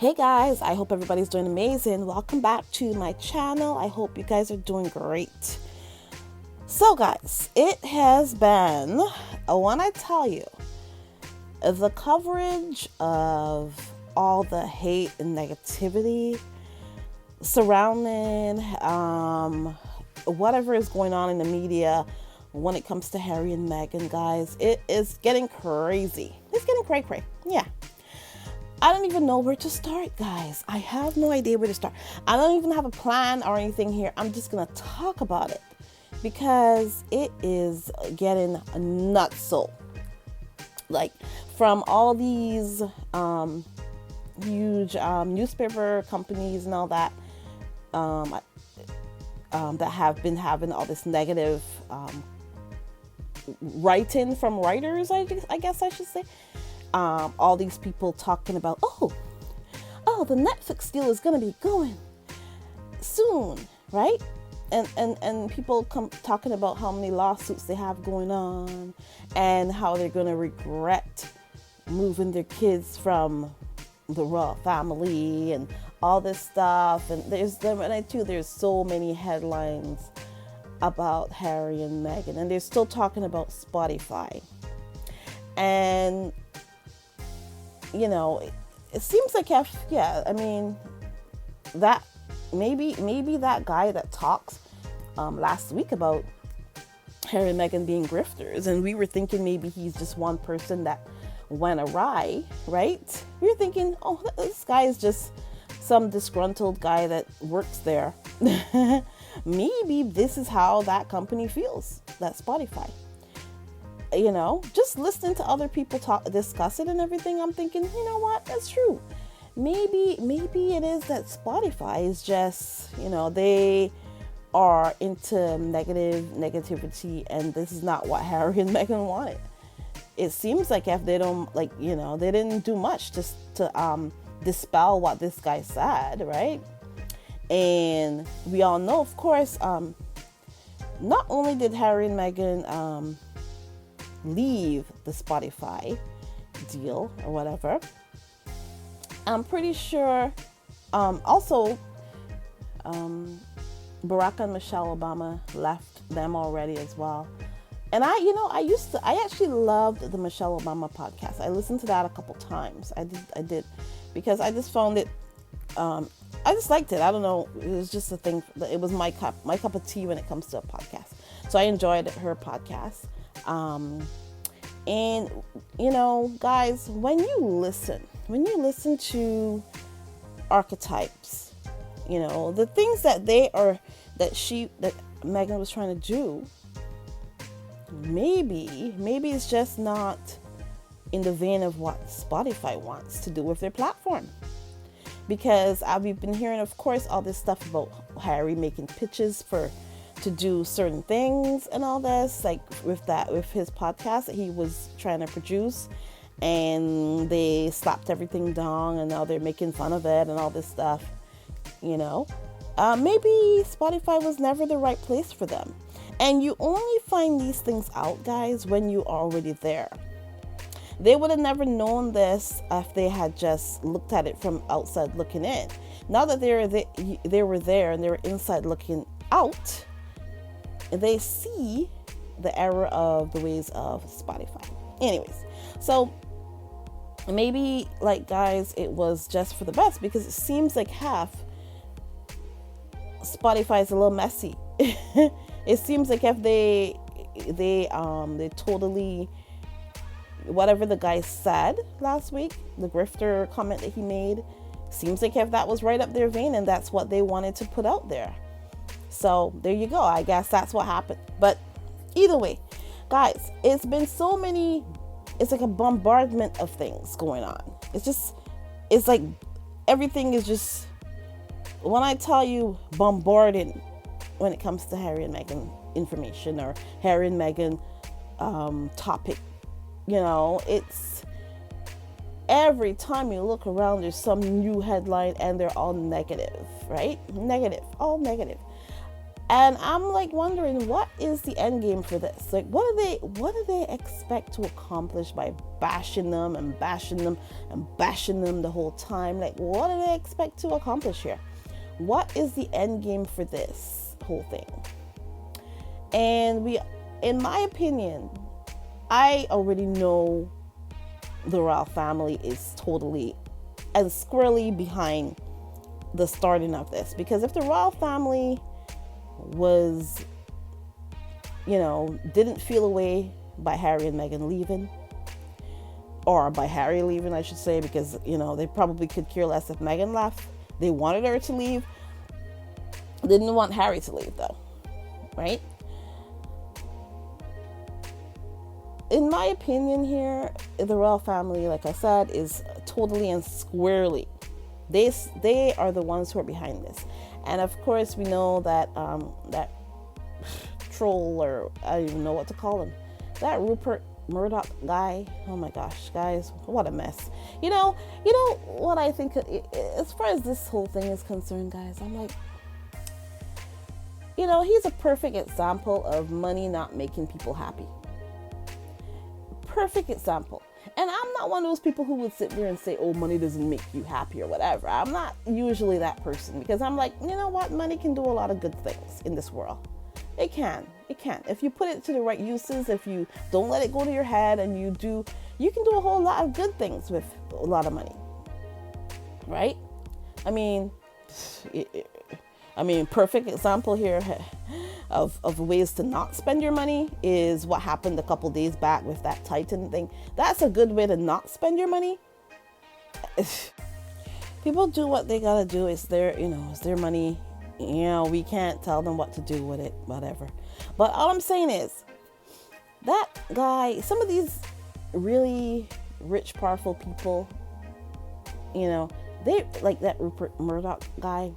Hey guys, I hope everybody's doing amazing. Welcome back to my channel. I hope you guys are doing great. So guys, it has been, when I tell you, the coverage of all the hate and negativity surrounding whatever is going on in the media when it comes to Harry and Meghan, guys, it is getting crazy. It's getting cray-cray. Yeah. I don't even know where to start, guys. I have no idea where to start. I don't even have a plan or anything here. I'm just going to talk about it because it is getting nuts. So, like, from all these huge newspaper companies and all that that have been having all this negative writing from writers, I guess I should say. All these people talking about, oh, the Netflix deal is going to be going soon, right? And people come talking about how many lawsuits they have going on and how they're going to regret moving their kids from the royal family and all this stuff. And there's so many headlines about Harry and Meghan, and they're still talking about Spotify. And you know, it seems like that maybe that guy that talks last week about Harry and Meghan being grifters, and we were thinking maybe he's just one person that went awry, right? We were thinking, oh, this guy is just some disgruntled guy that works there. Maybe this is how that company feels, that Spotify. You know, just listening to other people discuss it and everything, I'm thinking, you know what, that's true. Maybe it is that Spotify is just, they are into negativity, and this is not what Harry and Meghan wanted. It seems like if they don't, they didn't do much just to dispel what this guy said, right? And we all know, of course, not only did Harry and Meghan leave the Spotify deal or whatever, I'm pretty sure also Barack and Michelle Obama left them already as well. And I actually loved the Michelle Obama podcast. I listened to that a couple times. I did because I just found it I just liked it. I don't know, it was just a thing. It was my cup of tea when it comes to a podcast. So I enjoyed her podcast. And guys, when you listen to archetypes, the things that that Meghan was trying to do, maybe it's just not in the vein of what Spotify wants to do with their platform. Because we've been hearing, of course, all this stuff about Harry making pitches to do certain things and all this, like with his podcast that he was trying to produce, and they slapped everything down, and now they're making fun of it and all this stuff. Maybe Spotify was never the right place for them, and you only find these things out, guys, when you are already there. They would have never known this if they had just looked at it from outside looking in. Now that they were there and they were inside looking out, they see the error of the ways of Spotify. Anyways, so maybe, guys, it was just for the best, because it seems like half Spotify is a little messy. It seems like if they totally, whatever the guy said last week, the grifter comment that he made, seems like if that was right up their vein, and that's what they wanted to put out there. So there you go. I guess that's what happened. But either way, guys, it's like a bombardment of things going on. It's like everything is just, when I tell you bombarding when it comes to Harry and Meghan information or Harry and Meghan topic, it's every time you look around, there's some new headline and they're all negative, right? All negative. And I'm like wondering, what is the end game for this? Like, what do they expect to accomplish by bashing them and bashing them and bashing them the whole time? Like, what do they expect to accomplish here? What is the end game for this whole thing? And in my opinion, I already know the royal family is totally and squarely behind the starting of this. Because if the royal family was, didn't feel away by Harry and Meghan leaving, or by Harry leaving, I should say, because, they probably could care less if Meghan left. They wanted her to leave. They didn't want Harry to leave, though, right? In my opinion here, the royal family, like I said, is totally and squarely, they are the ones who are behind this. And of course, we know that that troll, or I don't even know what to call him, that Rupert Murdoch guy. Oh my gosh, guys, what a mess. You know what I think, as far as this whole thing is concerned, guys, I'm like, he's a perfect example of money not making people happy. Perfect example. And I'm not one of those people who would sit there and say, oh, money doesn't make you happy or whatever. I'm not usually that person, because I'm like, you know what? Money can do a lot of good things in this world. It can. If you put it to the right uses, if you don't let it go to your head, and you can do a whole lot of good things with a lot of money. Right? I mean, perfect example here of ways to not spend your money is what happened a couple days back with that Titan thing. That's a good way to not spend your money. People do what they gotta do. It's their money. We can't tell them what to do with it, whatever. But all I'm saying is, that guy, some of these really rich, powerful people, they, like that Rupert Murdoch guy,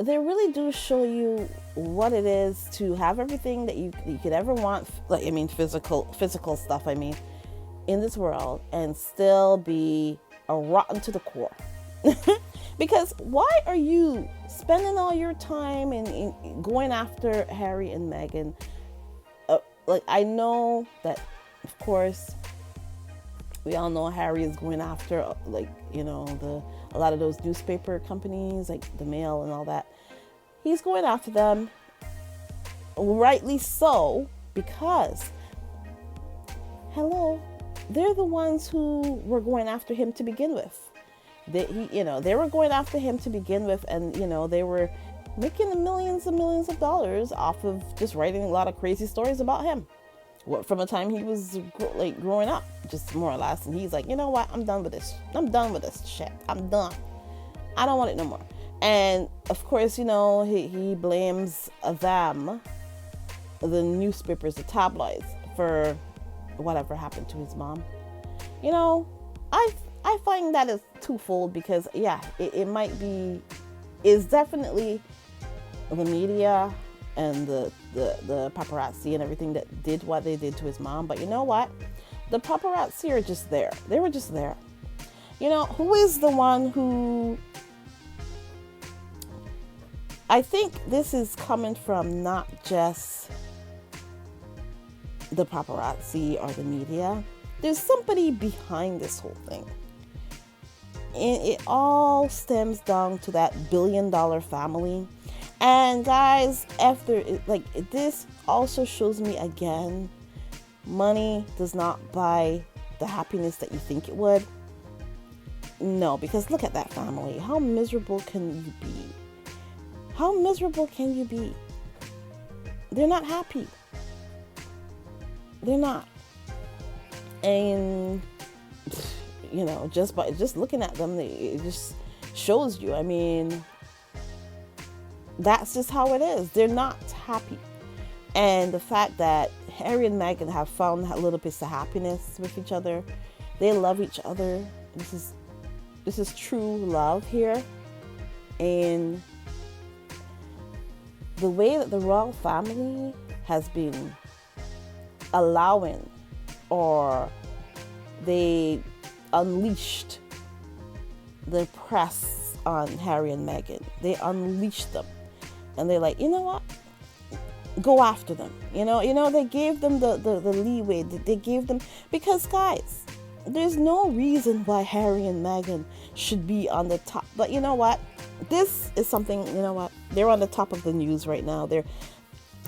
they really do show you what it is to have everything that you could ever want, physical stuff, in this world, and still be a rotten to the core. Because why are you spending all your time in going after Harry and Meghan? I know that, of course, we all know Harry is going after, a lot of those newspaper companies, like the Mail and all that. He's going after them, rightly so, because, they're the ones who were going after him to begin with. They were going after him to begin with, and, they were making millions and millions of dollars off of just writing a lot of crazy stories about him. From the time he was growing up, just more or less. And he's like, you know what? I'm done with this. I'm done with this shit. I'm done. I don't want it no more. And of course, he blames them, the newspapers, the tabloids, for whatever happened to his mom. I find that is twofold, because it's definitely the media and the paparazzi and everything that did what they did to his mom. But you know what? The paparazzi are just there. They were just there. Who is the one who... I think this is coming from not just the paparazzi or the media. There's somebody behind this whole thing. And it all stems down to that $1 billion family. And guys, this also shows me again, money does not buy the happiness that you think it would. No, because look at that family. How miserable can you be? How miserable can you be? They're not happy. They're not. And just looking at them, it just shows you. That's just how it is. They're not happy. And the fact that Harry and Meghan have found that little piece of happiness with each other, they love each other. This is true love here. And the way that the royal family has been allowing, or they unleashed the press on Harry and Meghan. They unleashed them. and they're like, you know what? Go after them. They gave them the leeway. They gave them, because guys, there's no reason why Harry and Meghan should be on the top. But you know what? This is something, they're on the top of the news right now. They're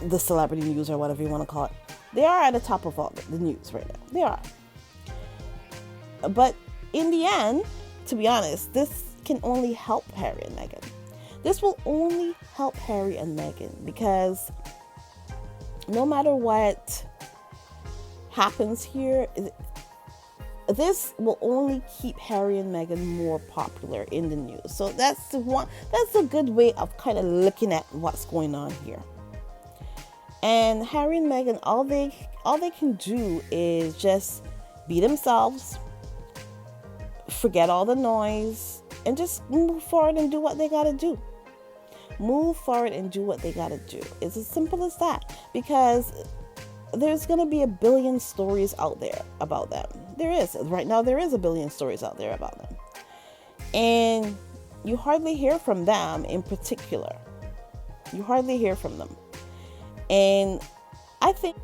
the celebrity news, or whatever you want to call it. They are at the top of all the news right now. They are. But in the end, to be honest, this can only help Harry and Meghan. This will only help Harry and Meghan, because no matter what happens here, this will only keep Harry and Meghan more popular in the news. So that's a good way of kind of looking at what's going on here. And Harry and Meghan, all they can do is just be themselves, forget all the noise, and just move forward and do what they gotta do. Move forward and do what they gotta do. It's as simple as that. Because there's gonna be a billion stories out there about them. There is. Right now there is a billion stories out there about them. And you hardly hear from them in particular. You hardly hear from them. And I think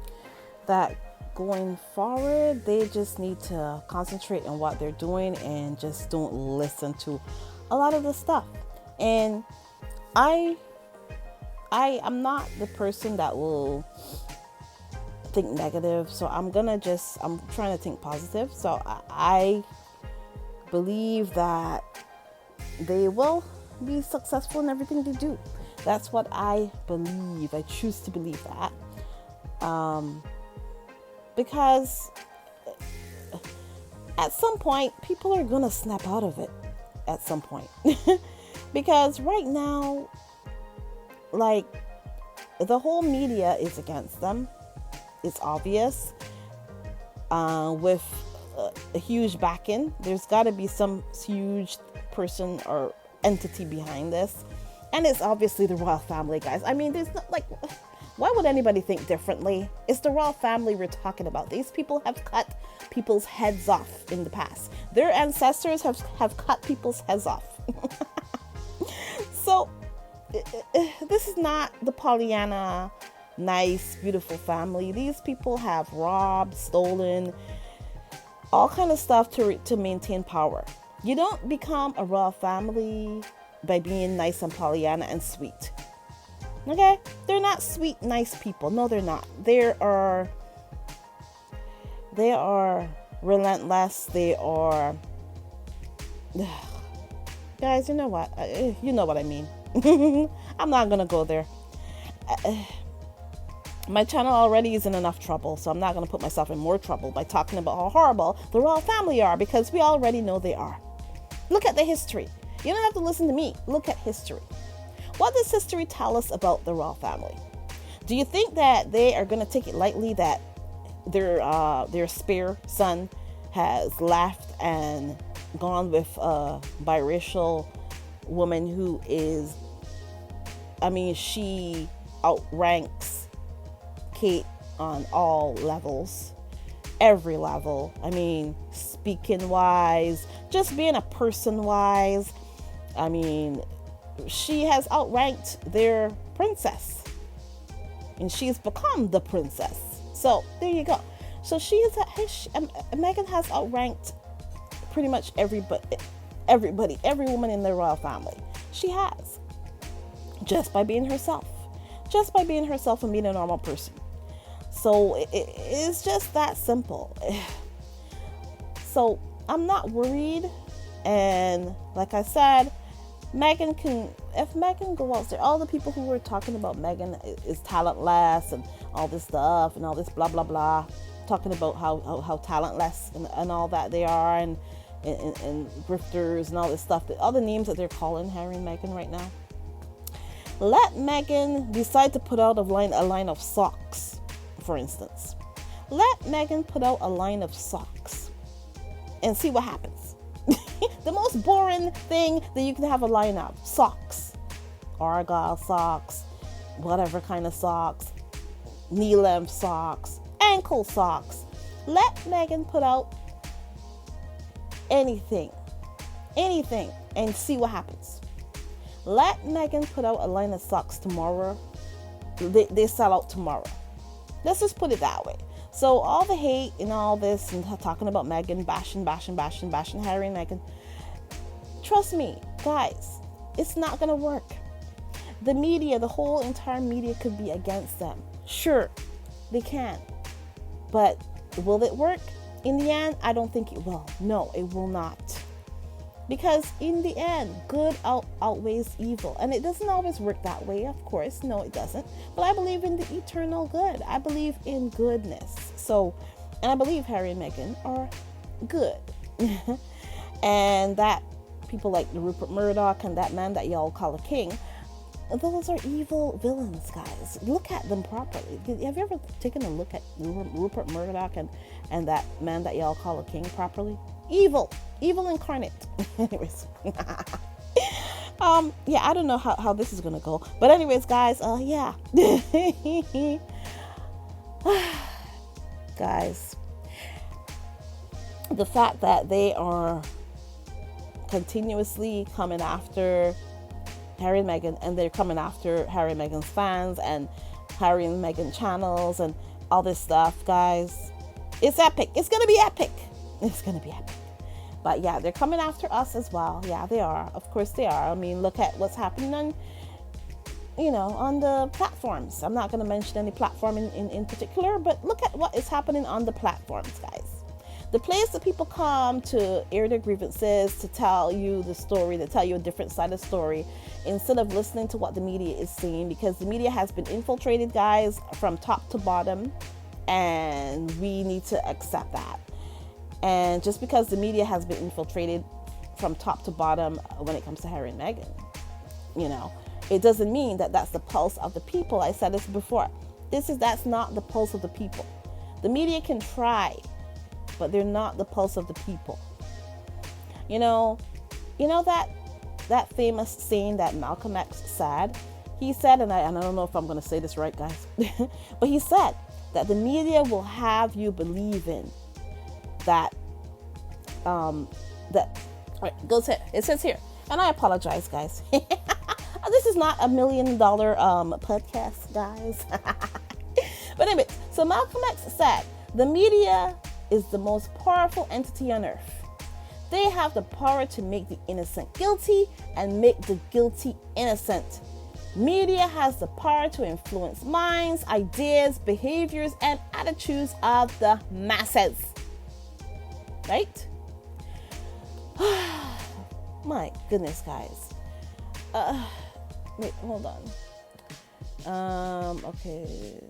that going forward, they just need to concentrate on what they're doing and just don't listen to a lot of the stuff. And I'm not the person that will think negative, so I'm trying to think positive. So I believe that they will be successful in everything they do. That's what I believe. I choose to believe that. Because at some point, people are going to snap out of it at some point. Because right now, like, the whole media is against them. It's obvious. With a huge backing, there's got to be some huge person or entity behind this. And it's obviously the royal family, guys. I mean, there's not, like, why would anybody think differently? It's the royal family we're talking about. These people have cut people's heads off in the past. Their ancestors have cut people's heads off. So this is not the Pollyanna, nice, beautiful family. These people have robbed, stolen, all kind of stuff to maintain power. You don't become a royal family by being nice and Pollyanna and sweet. Okay? They're not sweet, nice people. No, they're not. They are relentless. They are... Guys, you know what? You know what I mean. I'm not going to go there. My channel already is in enough trouble, so I'm not going to put myself in more trouble by talking about how horrible the royal family are, because we already know they are. Look at the history. You don't have to listen to me. Look at history. What does history tell us about the royal family? Do you think that they are going to take it lightly that their spare son has left and gone with a biracial woman who is, I mean, she outranks Kate on all levels, every level. I mean, speaking wise, just being a person wise. I mean, she has outranked their princess, and she's become the princess. So there you go. So Meghan has outranked pretty much everybody, every woman in the royal family. She has, just by being herself and being a normal person. So it's just that simple. So I'm not worried, and like I said, if Meghan go out there, all the people who were talking about Meghan is talentless and all this stuff and all this blah blah blah, talking about how talentless and all that they are, and grifters and all this stuff, all the names that they're calling Harry and Meghan right now. Let Meghan decide to put out a line of socks, for instance. Let Meghan put out a line of socks and see what happens. The most boring thing that you can have a line of: socks, argyle socks, whatever kind of socks, knee-length socks, ankle socks. Let Meghan put out anything, and see what happens. Let Meghan put out a line of socks tomorrow. They sell out tomorrow. Let's just put it that way. So all the hate and all this and talking about Meghan, bashing Harry and Meghan. Trust me, guys, it's not going to work. The media, the whole entire media could be against them. Sure, they can. But will it work? In the end, I don't think it will. No, it will not. Because in the end, good outweighs evil. And it doesn't always work that way, of course. No, it doesn't. But I believe in the eternal good. I believe in goodness. So, and I believe Harry and Meghan are good. And that people like Rupert Murdoch and that man that y'all call a king, those are evil villains, guys. Look at them properly. Have you ever taken a look at Rupert Murdoch and that man that y'all call a king properly? Evil incarnate. Anyways, yeah, I don't know how this is gonna go, but anyways, guys, yeah, guys, the fact that they are continuously coming after Harry and Meghan, and they're coming after Harry and Meghan's fans and Harry and Meghan channels and all this stuff, guys, it's epic. It's gonna be epic. It's gonna be epic. But yeah, they're coming after us as well. Yeah, they are. Of course they are. I mean, look at what's happening on, on the platforms. I'm not going to mention any platform in particular, but look at what is happening on the platforms, guys. The place that people come to air their grievances, to tell you the story, to tell you a different side of the story, instead of listening to what the media is saying, because the media has been infiltrated, guys, from top to bottom, and we need to accept that. And just because the media has been infiltrated from top to bottom when it comes to Harry and Meghan, it doesn't mean that that's the pulse of the people. I said this before. That's not the pulse of the people. The media can try, but they're not the pulse of the people. That famous saying that Malcolm X said. He said, and I don't know if I'm going to say this right, guys, but he said that the media will have you believe in that all right, goes here. It says here, and I apologize, guys. This is not $1 million podcast, guys. But anyway, so Malcolm X said the media is the most powerful entity on earth. They have the power to make the innocent guilty and make the guilty innocent. Media has the power to influence minds, ideas, behaviors, and attitudes of the masses. Right? My goodness, guys. Wait, hold on. Okay.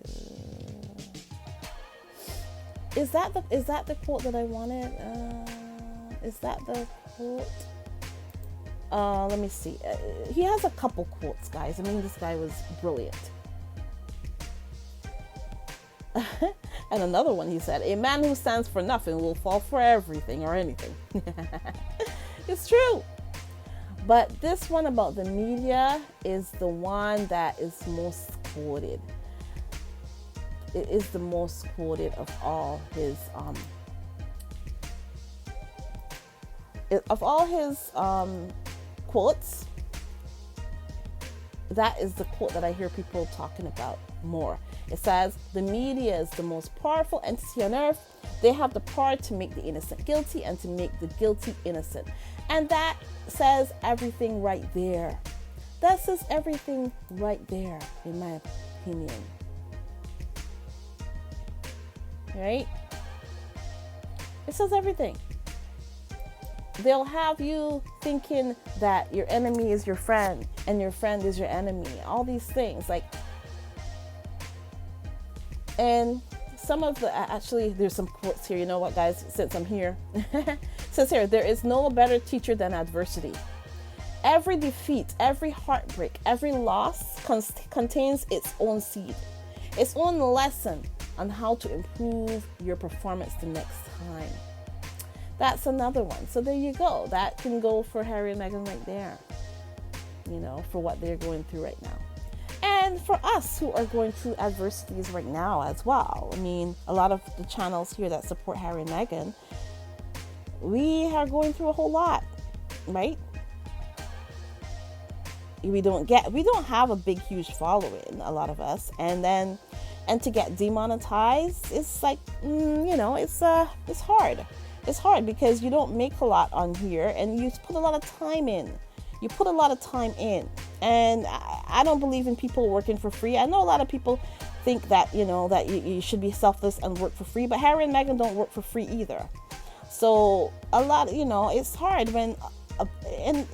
Is that the quote that I wanted? Is that the quote? Let me see. He has a couple quotes, guys. I mean, this guy was brilliant. And another one, he said, "A man who stands for nothing will fall for everything or anything." It's true. But this one about the media is the one that is most quoted. It is the most quoted of all his quotes. That is the quote that I hear people talking about more. It says, the media is the most powerful entity on earth. They have the power to make the innocent guilty and to make the guilty innocent. And that says everything right there. That says everything right there, in my opinion. Right? It says everything. They'll have you thinking that your enemy is your friend and your friend is your enemy. All these things, and some of the, actually, there's some quotes here. You know what, guys, since I'm here. It says here, there is no better teacher than adversity. Every defeat, every heartbreak, every loss contains its own seed, its own lesson on how to improve your performance the next time. That's another one. So there you go. That can go for Harry and Meghan right there, for what they're going through right now. And for us who are going through adversities right now as well. I mean, a lot of the channels here that support Harry and Meghan, we are going through a whole lot, right? we don't have a big huge following, a lot of us, and to get demonetized, it's like, it's hard. It's hard because you don't make a lot on here, and you put a lot of time in. And I don't believe in people working for free. I know a lot of people think that, that you should be selfless and work for free, but Harry and Meghan don't work for free either. So a lot, it's hard when, and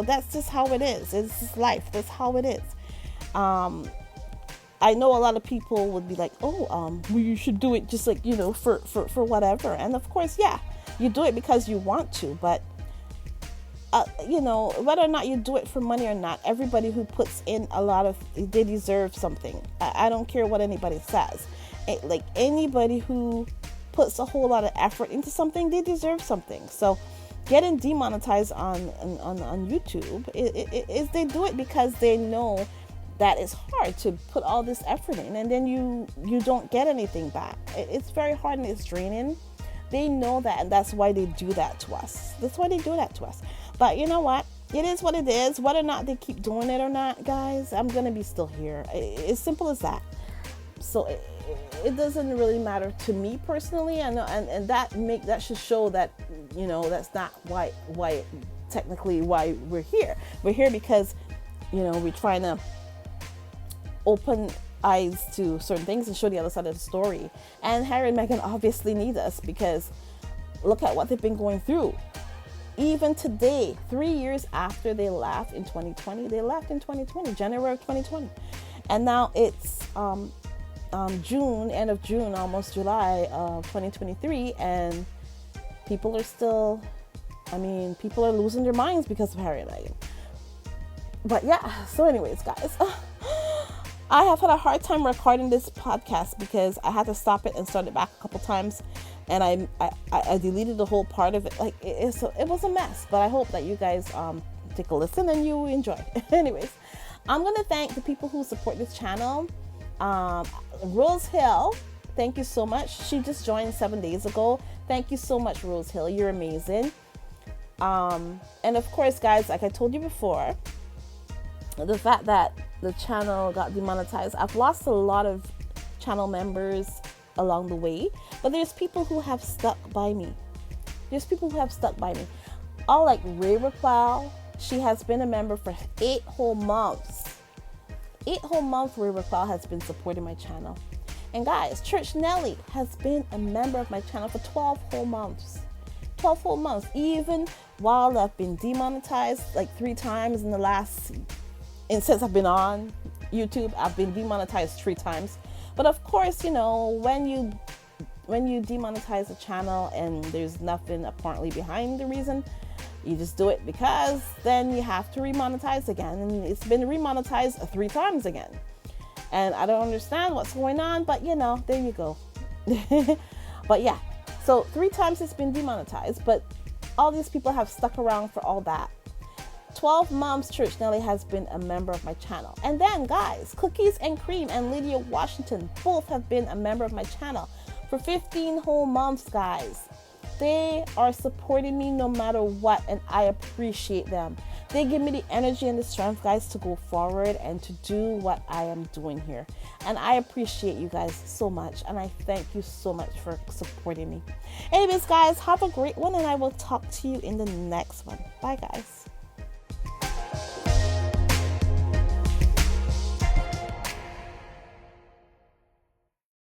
that's just how it is. It's just life. That's how it is. I know a lot of people would be like, well, you should do it just like, for whatever. And of course, yeah, you do it because you want to, but whether or not you do it for money or not, everybody who puts in a lot of, they deserve something. I don't care what anybody says. Like anybody who puts a whole lot of effort into something, they deserve something. So getting demonetized on YouTube is they do it because they know that it's hard to put all this effort in, and then you don't get anything back. It's very hard and it's draining. They know that, and that's why they do that to us. But you know what? It is what it is. Whether or not they keep doing it or not, guys, I'm going to be still here. It's simple as that. So it doesn't really matter to me personally. And that should show that, that's not why technically why we're here. We're here because, we're trying to open eyes to certain things and show the other side of the story. And Harry and Meghan obviously need us because look at what they've been going through. Even today, 3 years after they left in 2020, January of 2020. And now it's June, end of June, almost July of 2023, and people are losing their minds because of Harry and Meghan. But yeah, so anyways, guys, I have had a hard time recording this podcast because I had to stop it and start it back a couple times, and I deleted the whole part of it. Like it was a mess, but I hope that you guys take a listen and you enjoy. Anyways, I'm gonna thank the people who support this channel. Rose Hill, thank you so much. She just joined 7 days ago. Thank you so much, Rose Hill. You're amazing. And of course, guys, like I told you before, the fact that the channel got demonetized, I've lost a lot of channel members along the way, but there's people who have stuck by me. All like Ray Raquel, she has been a member for 8 whole months. 8 whole months Ray Raquel has been supporting my channel. And guys, Church Nelly has been a member of my channel for 12 whole months. 12 whole months, even while I've been demonetized like 3 times since I've been on YouTube. I've been demonetized 3 times. But of course, when you demonetize a channel and there's nothing apparently behind the reason, you just do it because then you have to remonetize again. And it's been remonetized 3 times again. And I don't understand what's going on, but there you go. But yeah, so 3 times it's been demonetized, but all these people have stuck around for all that. 12 months Church Nelly has been a member of my channel. And then guys, Cookies and Cream and Lydia Washington both have been a member of my channel for 15 whole months, guys. They are supporting me no matter what, and I appreciate them. They give me the energy and the strength, guys, to go forward and to do what I am doing here. And I appreciate you guys so much, and I thank you so much for supporting me. Anyways, guys, have a great one, and I will talk to you in the next one. Bye, guys.